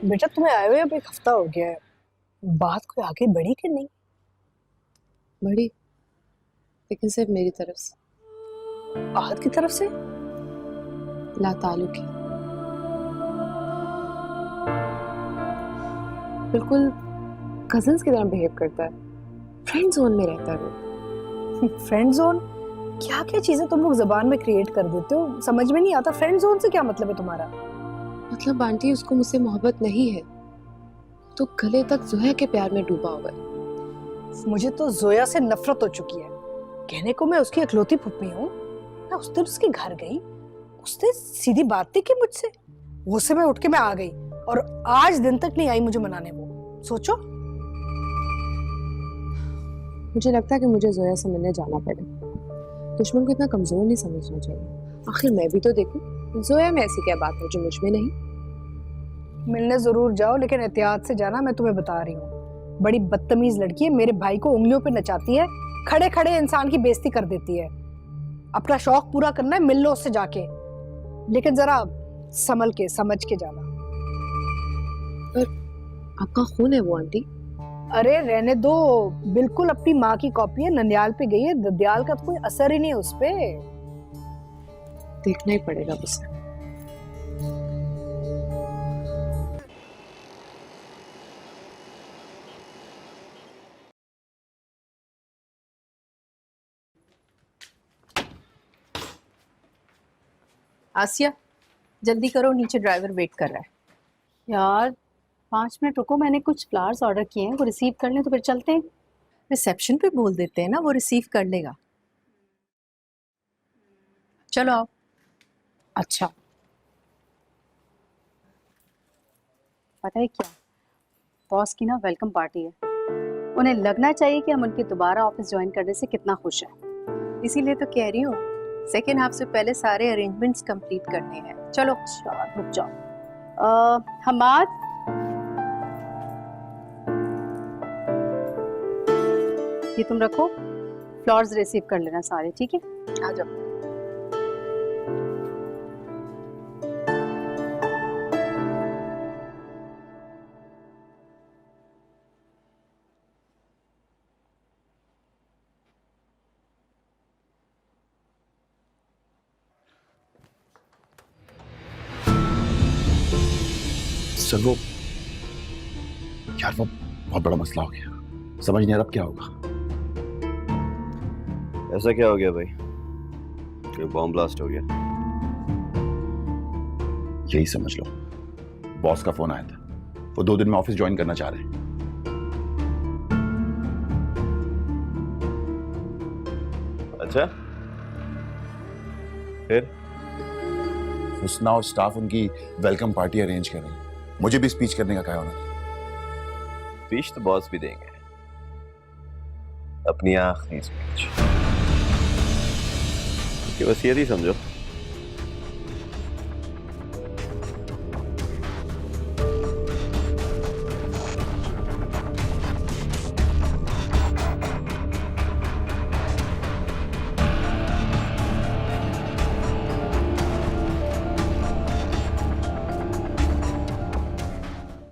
बेटा तुम्हें आए हुए अब एक हफ्ता हो गया है, बात कोई आगे बढ़ी कि नहीं? बड़ी, लेकिन सिर्फ मेरी तरफ से, आहत की तरफ से? लाताल्लुकी। बिल्कुल कजिन्स की तरह बिहेव करता है, फ्रेंड जोन में रहता है वो। Friend zone? क्या क्या चीजें तुम लोग जबान में क्रिएट कर देते हो, समझ में नहीं आता। फ्रेंड जोन से क्या मतलब है तुम्हारा? मतलब आंटी, उसको मुझसे मोहब्बत नहीं है, तो गले तक जोया के प्यार में डूबा हुआ है। मुझे तो जोया से नफरत हो चुकी है। कहने को मैं उसकी इकलौती फुप्पी हूँ। मैं उस दिन उसके घर गई, उसने सीधी बात नहीं की मुझसे। गुस्से में उठ के मैं आ गई और आज दिन तक नहीं आई मुझे मनाने वो। सोचो। मुझे लगता है कि मुझे जोया से मिलने जाना पड़े। दुश्मन को इतना कमजोर नहीं समझना चाहिए। आखिर मैं भी तो देखूं, जोया में ऐसी क्या बात है जो मुझ में नहीं। मिलने जरूर जाओ, लेकिन एहतियात से जाना, मैं तुम्हें बता रही हूँ। बड़ी बदतमीज लड़की है, मेरे भाई को उंगलियों पे नचाती है, खड़े खड़े इंसान की बेइज्जती कर देती है। अपना शौक पूरा करना है, मिल लो उससे जाके, लेकिन जरा संभल के समझ के जाना। पर आपका खून है वो आंटी। अरे रहने दो, बिल्कुल अपनी माँ की कॉपी है। नंदियाल पे गई है, ददियाल का तो कोई असर ही नहीं है उस पे। देखना ही पड़ेगा उसे। आसिया, जल्दी करो, नीचे ड्राइवर वेट कर रहा है। यार 5 मिनट रुको, मैंने कुछ फ्लावर्स ऑर्डर किए हैं, वो रिसीव कर लें तो फिर चलते हैं। रिसेप्शन पे बोल देते हैं ना, वो रिसीव कर लेगा। चलो आओ। अच्छा, पता है क्या, बॉस की ना वेलकम पार्टी है। उन्हें लगना चाहिए कि हम उनके दोबारा ऑफिस ज्वाइन करने से कितना खुश हैं। इसीलिए तो कह रही हूँ, सेकेंड हाफ से पहले सारे अरेंजमेंट्स कंप्लीट करने हैं। चलो। अच्छा रुक जाओ। हमाद, ये तुम रखो, फ्लावर्स रिसीव कर लेना सारे, ठीक है? आ जाओ। सर वो यार, वो बहुत बड़ा मसला हो गया, समझ नहीं आ रहा अब क्या होगा। ऐसा क्या हो गया भाई? कोई बॉम्ब ब्लास्ट हो गया? यही समझ लो, बॉस का फोन आया था, वो 2 दिन में ऑफिस ज्वाइन करना चाह रहे हैं। अच्छा, फिर? हुस्ना और स्टाफ उनकी वेलकम पार्टी अरेंज कर रहे हैं, मुझे भी स्पीच करने का कहा उन्होंने। स्पीच तो बॉस भी देंगे, अपनी आखिरी स्पीच। उसकी वसीयत ही समझो।